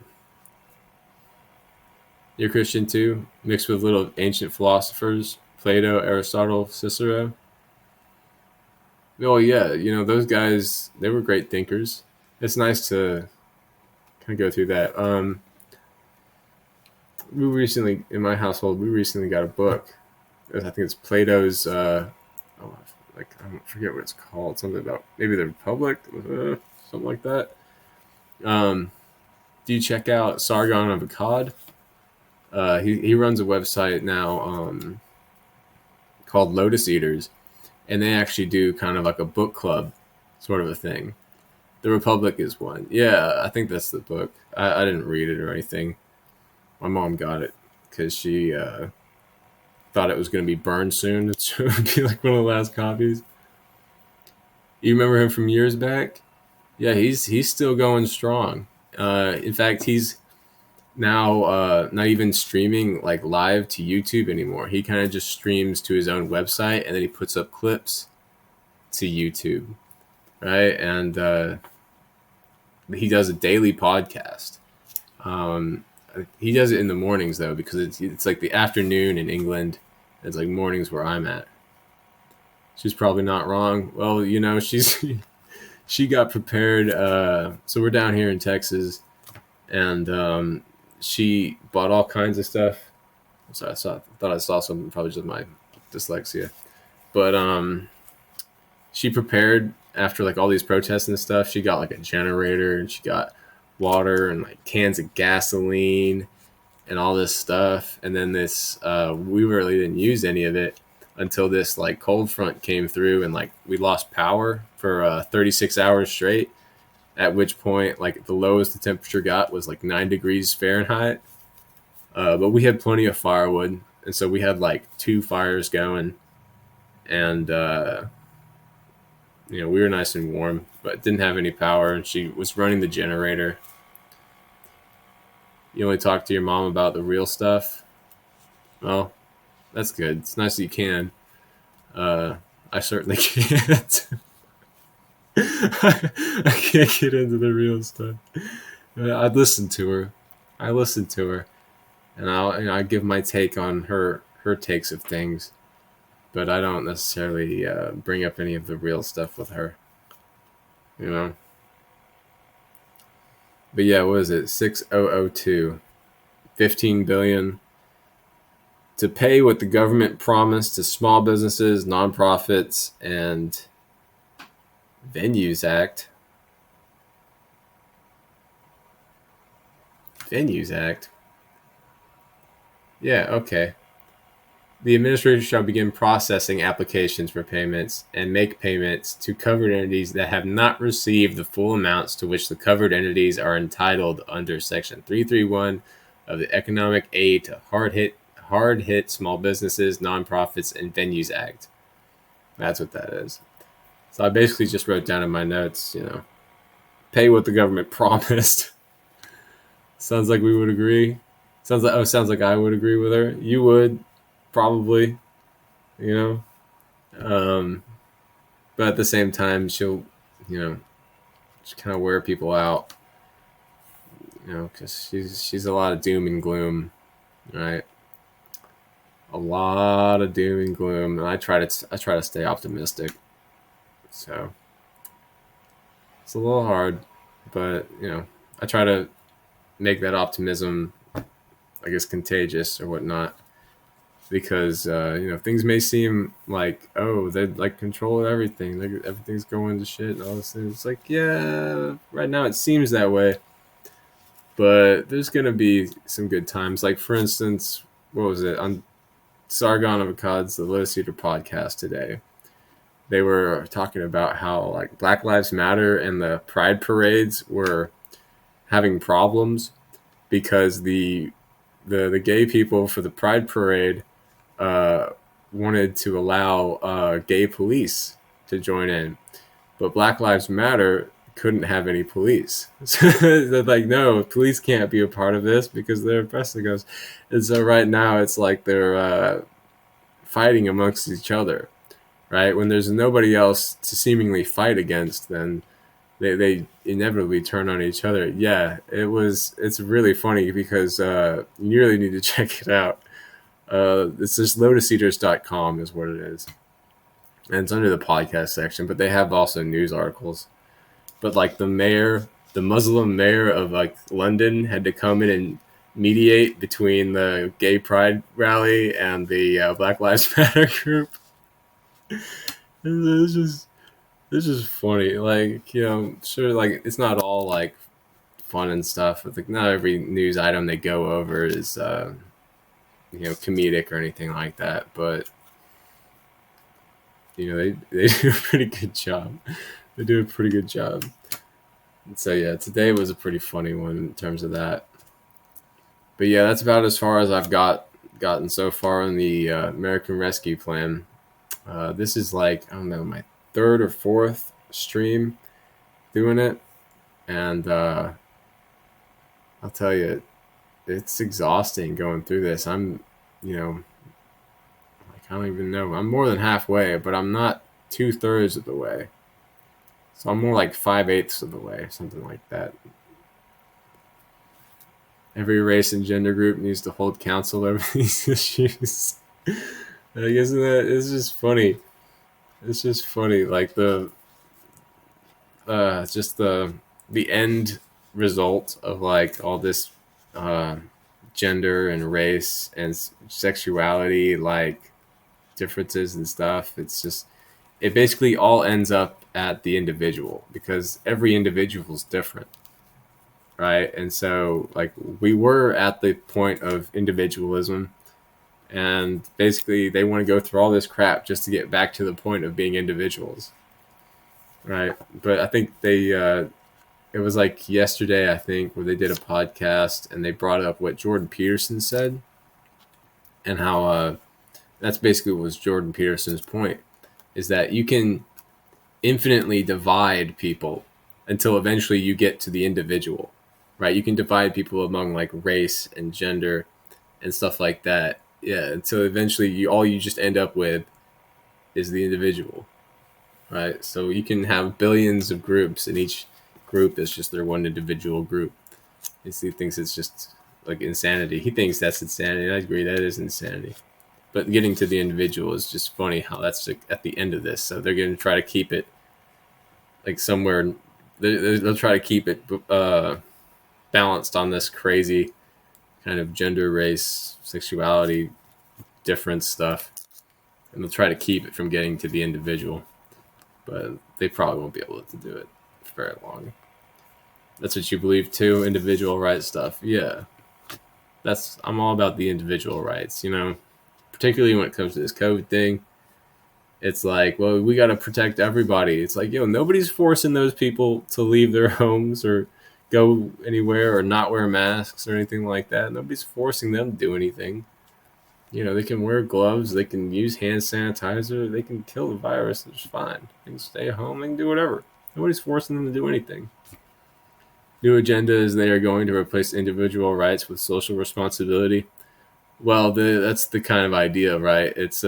S1: You're Christian too, mixed with little ancient philosophers, Plato, Aristotle, Cicero. Oh yeah, those guys, they were great thinkers. It's nice to kind of go through that. We recently, in my household, got a book. I think it's Plato's, I forget what it's called. Something about maybe the Republic, something like that. Do you check out Sargon of Akkad? He runs a website now called Lotus Eaters, and they actually do kind of like a book club sort of a thing. The Republic is one. Yeah, I think that's the book. I didn't read it or anything. My mom got it because she thought it was going to be burned soon. It would be like one of the last copies. You remember him from years back? Yeah, he's still going strong. In fact, he's now not even streaming like live to YouTube anymore. He kind of just streams to his own website and then he puts up clips to YouTube, right? And he does a daily podcast. He does it in the mornings though, because it's like the afternoon in England. It's like mornings where I'm at. She's probably not wrong. Well, she got prepared. So we're down here in Texas, and she bought all kinds of stuff. So thought I saw something, probably just my dyslexia. But she prepared after like all these protests and stuff. She got like a generator, and she got water and like cans of gasoline and all this stuff. And then we really didn't use any of it until this like cold front came through, and like we lost power for 36 hours straight. At which point, like the lowest the temperature got was like 9 degrees Fahrenheit. But we had plenty of firewood, and so we had like 2 fires going, and we were nice and warm, but didn't have any power. And she was running the generator. You only talk to your mom about the real stuff. Well, that's good. It's nice that you can. I certainly can't. I can't get into the real stuff. I'd listen to her. And I give my take on her takes of things, but I don't necessarily bring up any of the real stuff with her. But yeah, what is it? 6002. 15 billion to pay what the government promised to small businesses, nonprofits, and Venues Act. Venues Act. Yeah, okay. The administration shall begin processing applications for payments and make payments to covered entities that have not received the full amounts to which the covered entities are entitled under Section 331 of the Economic Aid to Hard Hit Small Businesses, Nonprofits, and Venues Act. That's what that is. So I basically just wrote down in my notes, pay what the government promised. Sounds like we would agree. Sounds like I would agree with her. You would, probably, But at the same time, she'll, just kind of wear people out, because she's a lot of doom and gloom, right? A lot of doom and gloom, and I try to stay optimistic. So it's a little hard, but I try to make that optimism, I guess, contagious or whatnot, because things may seem like, oh, they're like control everything, like everything's going to shit and all this things. It's like, yeah, right now it seems that way, but there's gonna be some good times. Like, for instance, what was it on Sargon of Akkad's The Lotus Eater podcast today? They were talking about how like Black Lives Matter and the Pride parades were having problems because the gay people for the Pride parade wanted to allow gay police to join in, but Black Lives Matter couldn't have any police. So they're like, no, police can't be a part of this because they're oppressing us. And so right now it's like they're fighting amongst each other, right? When there's nobody else to seemingly fight against, then they inevitably turn on each other. Yeah, it's really funny because you really need to check it out. It's just lotuseaters.com is what it is. And it's under the podcast section, but they have also news articles. But like the Muslim mayor of like London had to come in and mediate between the gay pride rally and the Black Lives Matter group. It's just funny. Like, sure, like it's not all like fun and stuff. But like not every news item they go over is comedic or anything like that. But they do a pretty good job. They do a pretty good job. And so yeah, today was a pretty funny one in terms of that. But yeah, that's about as far as I've gotten so far on the American Rescue Plan. This is like, I don't know, my 3rd or 4th stream doing it, and I'll tell you, it's exhausting going through this. I'm, you know, like, I don't even know. I'm more than halfway, but I'm not 2/3 of the way. So I'm more like 5/8 of the way, something like that. Every race and gender group needs to hold counsel over these issues. Like, isn't that? It's just funny. It's just funny. Like just the end result of like all this uh, gender and race and sexuality like differences and stuff. It's just it basically all ends up at the individual because every individual is different, right? And so like we were at the point of individualism, and basically they want to go through all this crap just to get back to the point of being individuals, right? But I think they it was like yesterday, I think, where they did a podcast and they brought up what Jordan Peterson said and how that's basically what was Jordan Peterson's point is that you can infinitely divide people until eventually you get to the individual, right? You can divide people among like race and gender and stuff like that. Yeah, until eventually you just end up with is the individual, right? So you can have billions of groups and each group is just their one individual group. He thinks it's just like insanity. He thinks that's insanity. I agree, that is insanity. But getting to the individual is just funny how that's like at the end of this. So they're going to try to keep it like somewhere. They'll try to keep it balanced on this crazy kind of gender, race, sexuality, difference stuff. And they'll try to keep it from getting to the individual. But they probably won't be able to do it for very long. That's what you believe too, individual rights stuff. Yeah. I'm all about the individual rights, you know, particularly when it comes to this COVID thing. It's like, well, we got to protect everybody. It's like, nobody's forcing those people to leave their homes or go anywhere or not wear masks or anything like that. Nobody's forcing them to do anything. They can wear gloves, they can use hand sanitizer, they can kill the virus. It's fine. They can stay home, they can do whatever. Nobody's forcing them to do anything. New agenda is they are going to replace individual rights with social responsibility. Well, that's the kind of idea, right? It's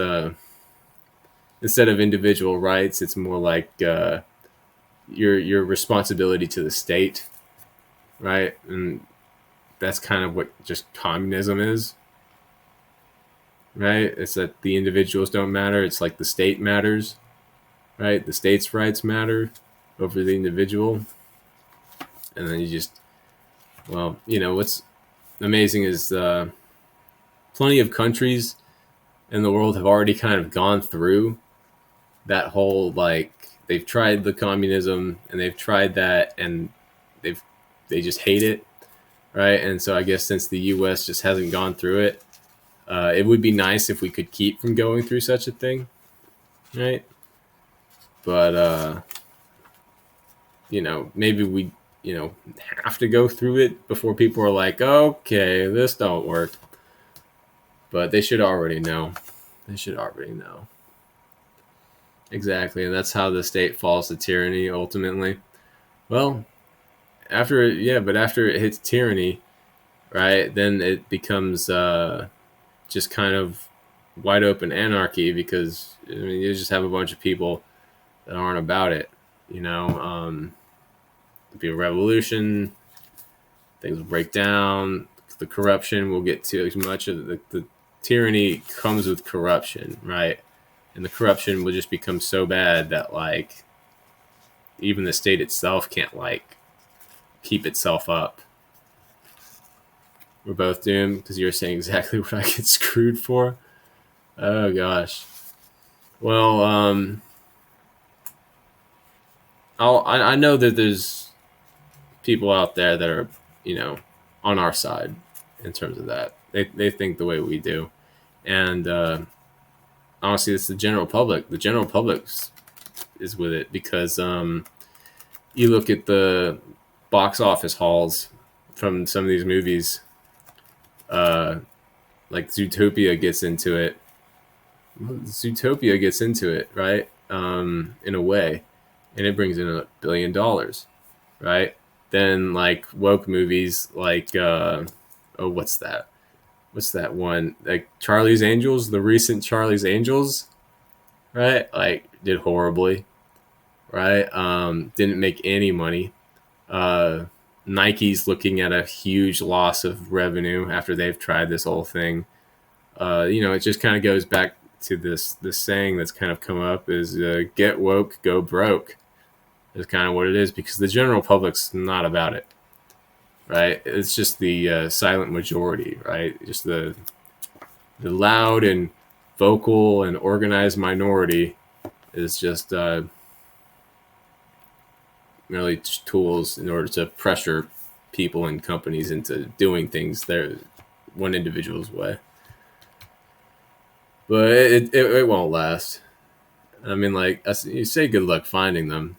S1: instead of individual rights, it's more like your responsibility to the state, right? And that's kind of what just communism is, right? It's that the individuals don't matter. It's like the state matters, right? The state's rights matter over the individual. And then what's amazing is plenty of countries in the world have already kind of gone through that whole, like, they've tried the communism and they've tried that and they just hate it, right? And so I guess since the U.S. just hasn't gone through it, it would be nice if we could keep from going through such a thing, right? But maybe we have to go through it before people are like, okay, this don't work. But they should already know. Exactly, and that's how the state falls to tyranny ultimately. Well, after it hits tyranny, right, then it becomes just kind of wide open anarchy because you just have a bunch of people that aren't about it. It'll be a revolution. Things will break down. The corruption will get to as much of the tyranny comes with corruption, right? And the corruption will just become so bad that like even the state itself can't like keep itself up. We're both doomed because you're saying exactly what I get screwed for. Oh gosh. Well, I know that there's people out there that are on our side in terms of that. They think the way we do, and honestly, it's the general public. The general public is with it because you look at the box office hauls from some of these movies, like Zootopia gets into it. Zootopia gets into it, right? In a way, and it brings in $1 billion, right? Then like woke movies like what's that? What's that one? Like Charlie's Angels, the recent Charlie's Angels, right? Like did horribly, right? Didn't make any money. Nike's looking at a huge loss of revenue after they've tried this whole thing. It just kind of goes back to this saying that's kind of come up is get woke, go broke. Is kind of what it is because the general public's not about it, right? It's just the silent majority, right? Just the loud and vocal and organized minority is just merely just tools in order to pressure people and companies into doing things their one individual's way. But it won't last. I mean, like you say, good luck finding them.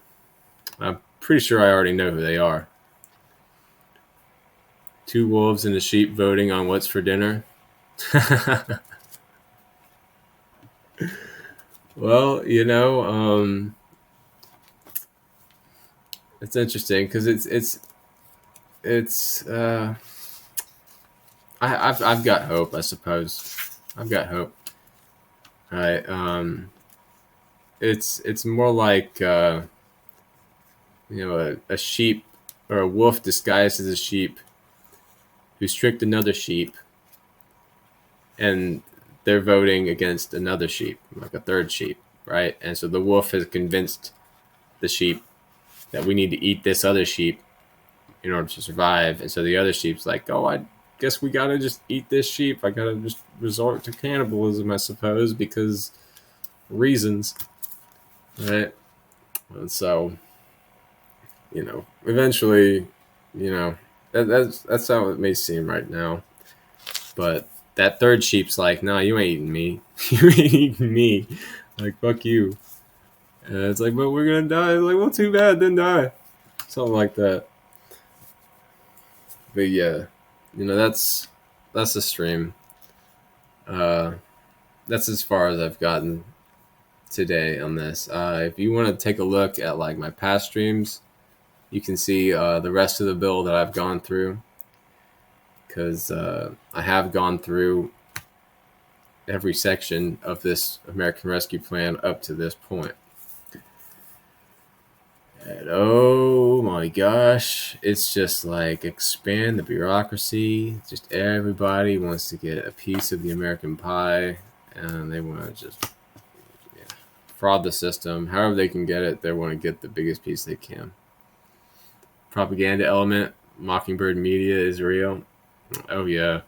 S1: I'm pretty sure I already know who they are. Two wolves and a sheep voting on what's for dinner. Well, it's interesting because it's I've got hope, I suppose. I've got hope. Right. It's more like a sheep or a wolf disguised as a sheep who's tricked another sheep, and they're voting against another sheep, like a third sheep, right? And so the wolf has convinced the sheep that we need to eat this other sheep in order to survive. And so the other sheep's like, oh, I guess we gotta just eat this sheep. I gotta just resort to cannibalism, I suppose, because reasons, right? And so, eventually, that's how it may seem right now. But that third sheep's like, no, you ain't eating me. You ain't eating me. Like, fuck you. And it's like, but we're gonna die. It's like, well, too bad, then die. Something like that. But yeah, that's the stream. That's as far as I've gotten today on this. If you want to take a look at like my past streams, you can see the rest of the bill that I've gone through, because I have gone through every section of this American Rescue Plan up to this point. And oh my gosh, it's just like expand the bureaucracy. Just everybody wants to get a piece of the American pie, and they want to just fraud the system. However they can get it, they want to get the biggest piece they can. Propaganda element, Mockingbird media is real. Oh yeah,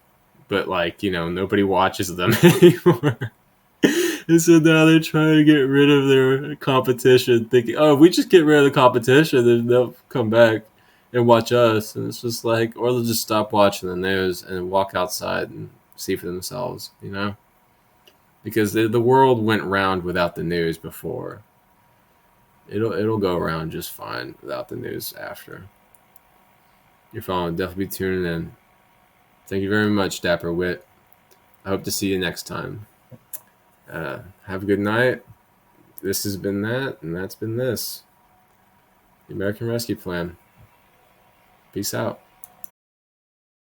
S1: but nobody watches them anymore. And so now they're trying to get rid of their competition, thinking, oh, if we just get rid of the competition, then they'll come back and watch us. And it's just like, or they'll just stop watching the news and walk outside and see for themselves, because the world went round without the news before. It'll go around just fine without the news after. Your phone will definitely be tuning in. Thank you very much, Dapper Wit. I hope to see you next time. Have a good night. This has been that, and that's been this. The American Rescue Plan. Peace out.